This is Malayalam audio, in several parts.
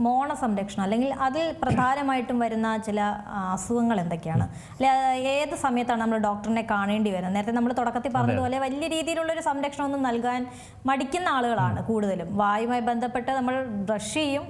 മോണ സംരക്ഷണം അല്ലെങ്കിൽ അതിൽ പ്രധാനമായിട്ടും വരുന്ന ചില അസുഖങ്ങൾ എന്തൊക്കെയാണ്? അല്ലെ ഏത് സമയത്താണ് നമ്മൾ ഡോക്ടറിനെ കാണേണ്ടി വരുന്നത്? നേരത്തെ നമ്മൾ തുടക്കത്തിൽ പറഞ്ഞതുപോലെ വലിയ രീതിയിലുള്ളൊരു സംരക്ഷണമൊന്നും നൽകാൻ മടിക്കുന്ന ആളുകളാണ് കൂടുതലും. വായുമായി ബന്ധപ്പെട്ട് നമ്മൾ ബ്രഷ് ചെയ്യും,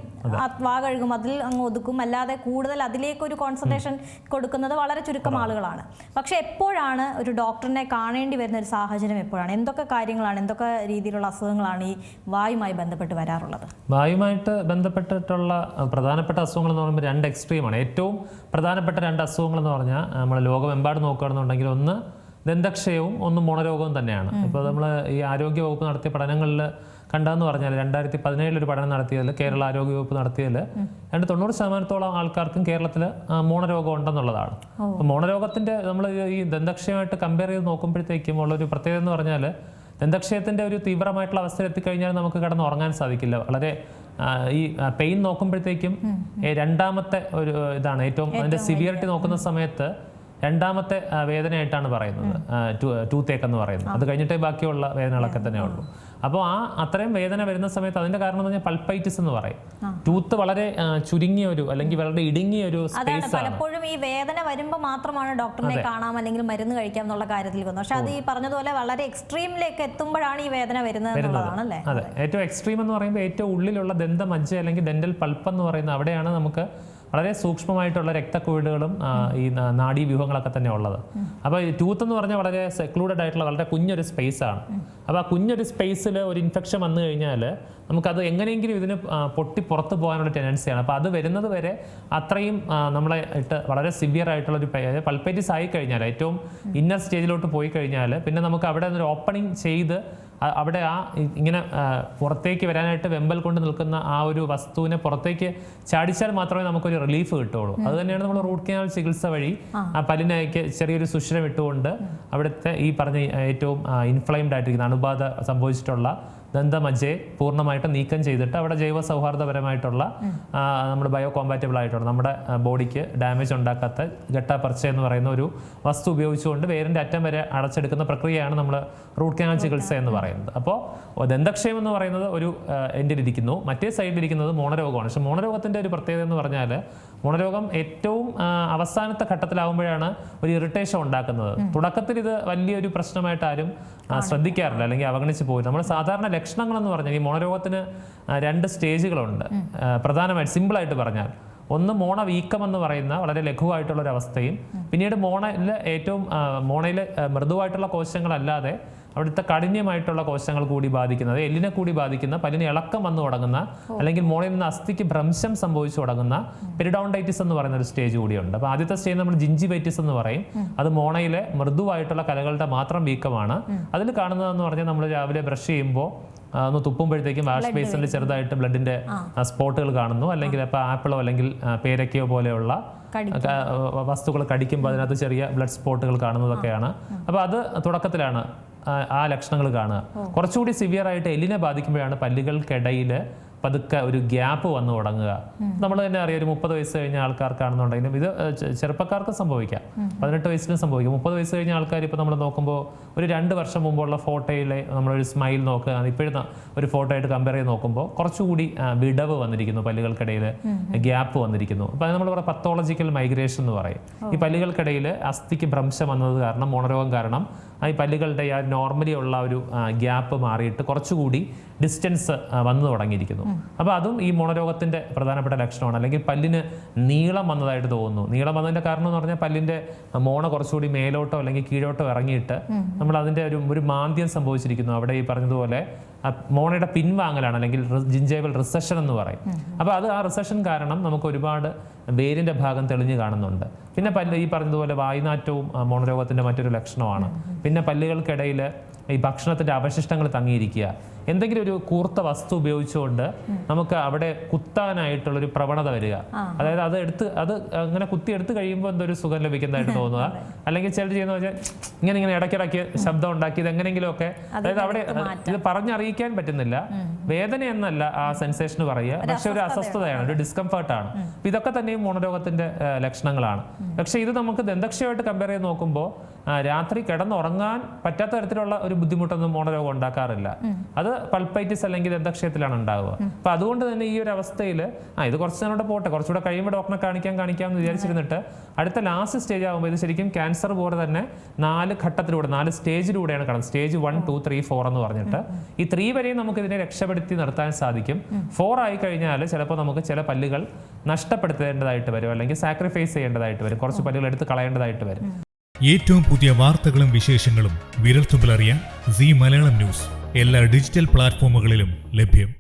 വാ കഴുകും, അതിൽ അങ്ങ് ഒതുക്കും, അല്ലാതെ കൂടുതൽ അതിലേക്കൊരു കോൺസെൻട്രേഷൻ കൊടുക്കുന്നത് വളരെ ചുരുക്കം ആളുകളാണ്. പക്ഷെ എപ്പോഴാണ് ഒരു ഡോക്ടറിനെ കാണേണ്ടി വരുന്ന ഒരു സാഹചര്യം? എപ്പോഴാണ്? എന്തൊക്കെ കാര്യങ്ങളാണ്, എന്തൊക്കെ രീതിയിലുള്ള അസുഖങ്ങളാണ് ഈ വായുമായി ബന്ധപ്പെട്ട് വരാറുള്ളത്? വായുമായിട്ട് ബന്ധപ്പെട്ടിട്ടുള്ള പ്രധാനപ്പെട്ട അസുഖങ്ങൾ എന്ന് പറയുമ്പോൾ രണ്ട് എക്സ്ട്രീമാണ്. ഏറ്റവും പ്രധാനപ്പെട്ട രണ്ട് അസുഖങ്ങൾ എന്ന് പറഞ്ഞാൽ നമ്മൾ ലോകമെമ്പാട് നോക്കുകയാണെന്നുണ്ടെങ്കിൽ ഒന്ന് ദന്തക്ഷയവും ഒന്ന് മോണരോഗവും തന്നെയാണ്. ഇപ്പോൾ നമ്മൾ ഈ ആരോഗ്യവകുപ്പ് നടത്തിയ പഠനങ്ങളിൽ കണ്ടതെന്ന് പറഞ്ഞാൽ 2017 ഒരു പഠനം നടത്തിയതിൽ, കേരള ആരോഗ്യവകുപ്പ് നടത്തിയതിൽ 90% ആൾക്കാർക്കും കേരളത്തിൽ മോണരോഗം ഉണ്ടെന്നുള്ളതാണ്. അപ്പോൾ മോണരോഗത്തിൻ്റെ നമ്മൾ ഈ ദന്തക്ഷയമായിട്ട് കമ്പയർ ചെയ്ത് നോക്കുമ്പോഴത്തേക്കും ഉള്ളൊരു പ്രത്യേകത എന്ന് പറഞ്ഞാൽ ദന്തക്ഷയത്തിൻ്റെ ഒരു തീവ്രമായിട്ടുള്ള അവസ്ഥയിൽ എത്തിക്കഴിഞ്ഞാൽ നമുക്ക് കിടന്ന് ഉറങ്ങാൻ സാധിക്കില്ല. വളരെ ഈ പെയിൻ നോക്കുമ്പോഴത്തേക്കും രണ്ടാമത്തെ ഒരു ഇതാണ് ഏറ്റവും അതിൻ്റെ സിവിയറിറ്റി നോക്കുന്ന സമയത്ത് രണ്ടാമത്തെ വേദനയായിട്ടാണ് പറയുന്നത് ടൂത്തേക്ക് എന്ന് പറയുന്നത്. അത് കഴിഞ്ഞിട്ടേ ബാക്കിയുള്ള വേദനകളൊക്കെ തന്നെ ഉള്ളൂ. അപ്പോൾ അത്രയും വേദന വരുന്ന സമയത്ത് അതിന്റെ കാരണം എന്ന് പറഞ്ഞാൽ പൾപ്പൈറ്റിസ് എന്ന് പറയും. ടൂത്ത് വളരെ ചുരുങ്ങിയ ഒരു അല്ലെങ്കിൽ വളരെ ഇടുങ്ങിയ ഒരു സ്പേസ് ആണ്. പലപ്പോഴും ഈ വേദന വരുമ്പോൾ മാത്രമാണ് ഡോക്ടറിനെ കാണാം അല്ലെങ്കിൽ മരുന്ന് കഴിക്കാം എന്നുള്ള കാര്യത്തിൽ വന്നത്. പക്ഷെ അത് ഈ പറഞ്ഞതുപോലെ വളരെ എക്സ്ട്രീമിലേക്ക് എത്തുമ്പോഴാണ് ഈ വേദന വരുന്നത് എന്നുള്ളതാണല്ലേ? അതെ, ഏറ്റവും എക്സ്ട്രീം എന്ന് പറയുമ്പോൾ ഏറ്റവും ഉള്ളിലുള്ള ദന്തമജ്ജ അല്ലെങ്കിൽ ഡെന്റൽ പൾപ്പ് എന്ന് പറയുന്ന അവിടെയാണ് നമുക്ക് വളരെ സൂക്ഷ്മമായിട്ടുള്ള രക്തക്കുഴലുകളും ഈ നാഡീവ്യൂഹങ്ങളൊക്കെ തന്നെ ഉള്ളത്. അപ്പോൾ ഈ ടൂത്ത് എന്ന് പറഞ്ഞാൽ വളരെ സെക്ലൂഡഡ് ആയിട്ടുള്ള വളരെ കുഞ്ഞൊരു സ്പേസ് ആണ്. അപ്പോൾ ആ കുഞ്ഞൊരു സ്പേസിൽ ഒരു ഇൻഫെക്ഷൻ വന്നു കഴിഞ്ഞാൽ നമുക്കത് എങ്ങനെയെങ്കിലും ഇതിന് പൊട്ടി പുറത്ത് പോകാനുള്ള ടെൻഡൻസിയാണ്. അപ്പോൾ അത് വരുന്നത് വരെ അത്രയും നമ്മളെ ഇട്ട് വളരെ സിവിയർ ആയിട്ടുള്ളൊരു പൾപ്പൈറ്റിസ് ആയി കഴിഞ്ഞാൽ ഏറ്റവും ഇന്നർ സ്റ്റേജിലോട്ട് പോയി കഴിഞ്ഞാൽ പിന്നെ നമുക്ക് അവിടെ ഒരു ഓപ്പണിങ് ചെയ്ത് അവിടെ ഇങ്ങനെ പുറത്തേക്ക് വരാനായിട്ട് വെമ്പൽ കൊണ്ട് നിൽക്കുന്ന ആ ഒരു വസ്തുവിനെ പുറത്തേക്ക് ചാടിച്ചാൽ മാത്രമേ നമുക്കൊരു റിലീഫ് കിട്ടുള്ളൂ. അത് തന്നെയാണ് നമ്മൾ റൂട്ട് കനാൽ ചികിത്സ വഴി ആ പല്ലിനേക്ക് ചെറിയൊരു സുഷിരം ഇട്ടുകൊണ്ട് അവിടുത്തെ ഈ പറഞ്ഞ ഏറ്റവും ഇൻഫ്ലൈംഡ് ആയിട്ടിരിക്കുന്ന അണുബാധ സംഭവിച്ചിട്ടുള്ള ദന്തമജ്ജയെ പൂർണ്ണമായിട്ട് നീക്കം ചെയ്തിട്ട് അവിടെ ജൈവ സൗഹാർദ്ദപരമായിട്ടുള്ള നമ്മുടെ ബയോ കോമ്പാറ്റബിൾ ആയിട്ടുള്ള നമ്മുടെ ബോഡിക്ക് ഡാമേജ് ഉണ്ടാക്കാത്ത ഗട്ടാപർച്ച എന്ന് പറയുന്ന ഒരു വസ്തു ഉപയോഗിച്ചുകൊണ്ട് വേരിൻ്റെ അറ്റം വരെ അടച്ചെടുക്കുന്ന പ്രക്രിയയാണ് നമ്മൾ റൂട്ട് കനാൽ ചികിത്സ എന്ന് പറയുന്നത്. അപ്പോൾ ദന്തക്ഷയം എന്ന് പറയുന്നത് ഒരു എൻഡിലിരിക്കുന്നു, മറ്റേ സൈഡിലിരിക്കുന്നത് മോണരോഗമാണ്. പക്ഷെ മോണരോഗത്തിൻ്റെ ഒരു പ്രത്യേകത എന്ന് പറഞ്ഞാൽ മോണരോഗം ഏറ്റവും അവസാനത്തെ ഘട്ടത്തിലാവുമ്പോഴാണ് ഒരു ഇറിറ്റേഷൻ ഉണ്ടാക്കുന്നത്. തുടക്കത്തിൽ ഇത് വലിയൊരു പ്രശ്നമായിട്ട് ആരും ശ്രദ്ധിക്കാറില്ല അല്ലെങ്കിൽ അവഗണിച്ച് പോയി. നമ്മൾ സാധാരണ ലക്ഷണങ്ങളെന്ന് പറഞ്ഞാൽ ഈ മോണരോഗത്തിന് രണ്ട് സ്റ്റേജുകളുണ്ട്. പ്രധാനമായിട്ട് സിമ്പിളായിട്ട് പറഞ്ഞാൽ ഒന്ന് മോണ വീക്കം എന്ന് പറയുന്ന വളരെ ലഘുവായിട്ടുള്ളൊരവസ്ഥയും പിന്നീട് മോണയിൽ മൃദുവായിട്ടുള്ള കോശങ്ങളല്ലാതെ അവിടുത്തെ കാഠിന്യമായിട്ടുള്ള കോശങ്ങൾ കൂടി ബാധിക്കുന്നത്, എല്ലിനെ കൂടി ബാധിക്കുന്ന, പല്ലിന് ഇളക്കം വന്നു തുടങ്ങുന്ന അല്ലെങ്കിൽ മോണയിൽ നിന്ന് അസ്ഥിക്ക് ഭ്രംശം സംഭവിച്ചു തുടങ്ങുന്ന പെരിഡോണ്ടൈറ്റിസ് എന്ന് പറയുന്ന ഒരു സ്റ്റേജ് കൂടിയുണ്ട്. അപ്പോൾ ആദ്യത്തെ സ്റ്റേജ് നമ്മൾ ജിഞ്ചിവൈറ്റിസ് എന്ന് പറയും. അത് മോണയിലെ മൃദുവായിട്ടുള്ള കലകളുടെ മാത്രം വീക്കമാണ്. അതിൽ കാണുന്നതെന്ന് പറഞ്ഞാൽ നമ്മൾ രാവിലെ ബ്രഷ് ചെയ്യുമ്പോൾ ഒന്ന് തുപ്പുമ്പോഴത്തേക്കും വാഷ് ബേസിനിൽ ചെറുതായിട്ട് ബ്ലഡിന്റെ സ്പോട്ടുകൾ കാണുന്നു. അല്ലെങ്കിൽ ഇപ്പോൾ ആപ്പിളോ അല്ലെങ്കിൽ പേരക്കയോ പോലെയുള്ള വസ്തുക്കൾ കടിക്കുമ്പോൾ അതിനകത്ത് ചെറിയ ബ്ലഡ് സ്പോട്ടുകൾ കാണുന്നതൊക്കെയാണ്. അപ്പോൾ അത് തുടക്കത്തിലാണ് ആ ലക്ഷണങ്ങൾ കാണുക. കുറച്ചുകൂടി സിവിയർ ആയിട്ട് എല്ലിനെ ബാധിക്കുമ്പോഴാണ് പല്ലുകൾക്കിടയിൽ പതുക്കെ ഒരു ഗ്യാപ്പ് വന്നു തുടങ്ങുക. നമ്മൾ തന്നെ അറിയാം, ഒരു 30 വയസ്സ് കഴിഞ്ഞ ആൾക്കാർക്കാണെന്നുണ്ടെങ്കിലും ഇത് ചെറുപ്പക്കാർക്ക് സംഭവിക്കാം, 18 വയസ്സിലും സംഭവിക്കാം. 30 വയസ്സ് കഴിഞ്ഞ ആൾക്കാർ ഇപ്പോൾ നമ്മൾ നോക്കുമ്പോൾ ഒരു 2 വർഷം മുമ്പുള്ള ഫോട്ടോയിലെ നമ്മളൊരു സ്മൈൽ നോക്കുക, ഇപ്പോഴും ഒരു ഫോട്ടോ ആയിട്ട് കമ്പയർ ചെയ്ത് നോക്കുമ്പോൾ കുറച്ചുകൂടി വിടവ് വന്നിരിക്കുന്നു, പല്ലുകൾക്കിടയിൽ ഗ്യാപ്പ് വന്നിരിക്കുന്നു. അപ്പോൾ അത് നമ്മൾ പറയുക പത്തോളജിക്കൽ മൈഗ്രേഷൻ എന്ന് പറയും. ഈ പല്ലുകൾക്കിടയിൽ അസ്ഥിക്ക് ഭ്രംശം വന്നത് കാരണം, മോണരോഗം കാരണം ഈ പല്ലുകളുടെ ആ നോർമലി ഉള്ള ഒരു ഗ്യാപ്പ് മാറിയിട്ട് കുറച്ചുകൂടി ഡിസ്റ്റൻസ് വന്നു തുടങ്ങിയിരിക്കുന്നു. അപ്പോൾ അതും ഈ മോണരോഗത്തിൻ്റെ പ്രധാനപ്പെട്ട ലക്ഷണമാണ്. അല്ലെങ്കിൽ പല്ലിന് നീളം വന്നതായിട്ട് തോന്നുന്നു. നീളം വന്നതിൻ്റെ കാരണം എന്ന് പറഞ്ഞാൽ പല്ലിൻ്റെ മോണ കുറച്ചുകൂടി മേലോട്ടോ അല്ലെങ്കിൽ കീഴോട്ടോ ഇറങ്ങിയിട്ട് നമ്മൾ അതിൻ്റെ ഒരു മാന്ദ്യം സംഭവിച്ചിരിക്കുന്നു. അവിടെ ഈ പറഞ്ഞതുപോലെ മോണയുടെ പിൻവാങ്ങലാണ് അല്ലെങ്കിൽ ജിഞ്ചൈവൽ റിസഷൻ എന്ന് പറയും. അപ്പോൾ ആ റിസഷൻ കാരണം നമുക്ക് ഒരുപാട് വേരിൻ്റെ ഭാഗം തെളിഞ്ഞു കാണുന്നുണ്ട്. പിന്നെ ഈ പറഞ്ഞതുപോലെ വായുനാറ്റവും മോണരോഗത്തിൻ്റെ മറ്റൊരു ലക്ഷണമാണ്. പിന്നെ പല്ലുകൾക്കിടയിൽ ഈ ഭക്ഷണത്തിൻ്റെ അവശിഷ്ടങ്ങൾ തങ്ങിയിരിക്കുക, എന്തെങ്കിലും ഒരു കൂർത്ത വസ്തു ഉപയോഗിച്ചുകൊണ്ട് നമുക്ക് അവിടെ കുത്താനായിട്ടുള്ളൊരു പ്രവണത വരിക. അതായത് അത് അങ്ങനെ കുത്തി എടുത്ത് കഴിയുമ്പോൾ എന്തൊരു സുഖം ലഭിക്കുന്നതായിട്ട് തോന്നുക. അല്ലെങ്കിൽ ചിലർ ചെയ്യുന്ന വെച്ചാൽ ഇങ്ങനെ ഇടയ്ക്കിടയ്ക്ക് ശബ്ദം ഉണ്ടാക്കി ഇത് എങ്ങനെയെങ്കിലുമൊക്കെ, അതായത് അവിടെ ഇത് പറഞ്ഞറിയിക്കാൻ പറ്റുന്നില്ല. വേദന എന്നല്ല ആ സെൻസേഷന് പറയുക, പക്ഷെ ഒരു അസ്വസ്ഥതയാണ്, ഒരു ഡിസ്കംഫർട്ടാണ്. ഇതൊക്കെ തന്നെയും മോണരോഗത്തിന്റെ ലക്ഷണങ്ങളാണ്. പക്ഷെ ഇത് നമുക്ക് ദന്തക്ഷയമായിട്ട് കമ്പയർ ചെയ്ത് നോക്കുമ്പോൾ രാത്രി കിടന്നുറങ്ങാൻ പറ്റാത്ത തരത്തിലുള്ള ഒരു ബുദ്ധിമുട്ടൊന്നും മോണരോഗം ഉണ്ടാക്കാറില്ല. അത് പൾപ്പൈറ്റിസ് അല്ലെങ്കിൽ ദന്തക്ഷയത്തിലാണ് ഉണ്ടാവുക. അപ്പൊ അതുകൊണ്ട് തന്നെ ഈ ഒരു അവസ്ഥയിൽ ഇത് കുറച്ച് നാളോടെ പോട്ടെ, കുറച്ചുകൂടെ കഴിയുമ്പോൾ ഡോക്ടറെ കാണിക്കാമെന്ന് വിചാരിച്ചിരുന്നിട്ട് അടുത്ത ലാസ്റ്റ് സ്റ്റേജ് ആകുമ്പോൾ ഇത് ശരിക്കും ക്യാൻസർ പോലെ തന്നെ 4 ഘട്ടത്തിലൂടെ 4 സ്റ്റേജിലൂടെയാണ് കാണുന്നത്. സ്റ്റേജ് 1, 2, 3, 4 എന്ന് പറഞ്ഞിട്ട് ഈ 3 വരെയും നമുക്ക് ഇതിനെ രക്ഷപ്പെടുത്തി നിർത്താൻ സാധിക്കും. 4 ആയി കഴിഞ്ഞാൽ ചിലപ്പോൾ നമുക്ക് ചില പല്ലുകൾ നഷ്ടപ്പെടുത്തേണ്ടതായിട്ട് വരും, അല്ലെങ്കിൽ സാക്രിഫൈസ് ചെയ്യേണ്ടതായിട്ട് വരും, കുറച്ച് പല്ലുകൾ എടുത്ത് കളയേണ്ടതായിട്ട് വരും. ഏറ്റവും പുതിയ വാർത്തകളും വിശേഷങ്ങളും വിരൽത്തുമ്പിലറിയാൻ സീ മലയാളം ന്യൂസ് എല്ലാ ഡിജിറ്റൽ പ്ലാറ്റ്ഫോമുകളിലും ലഭ്യം.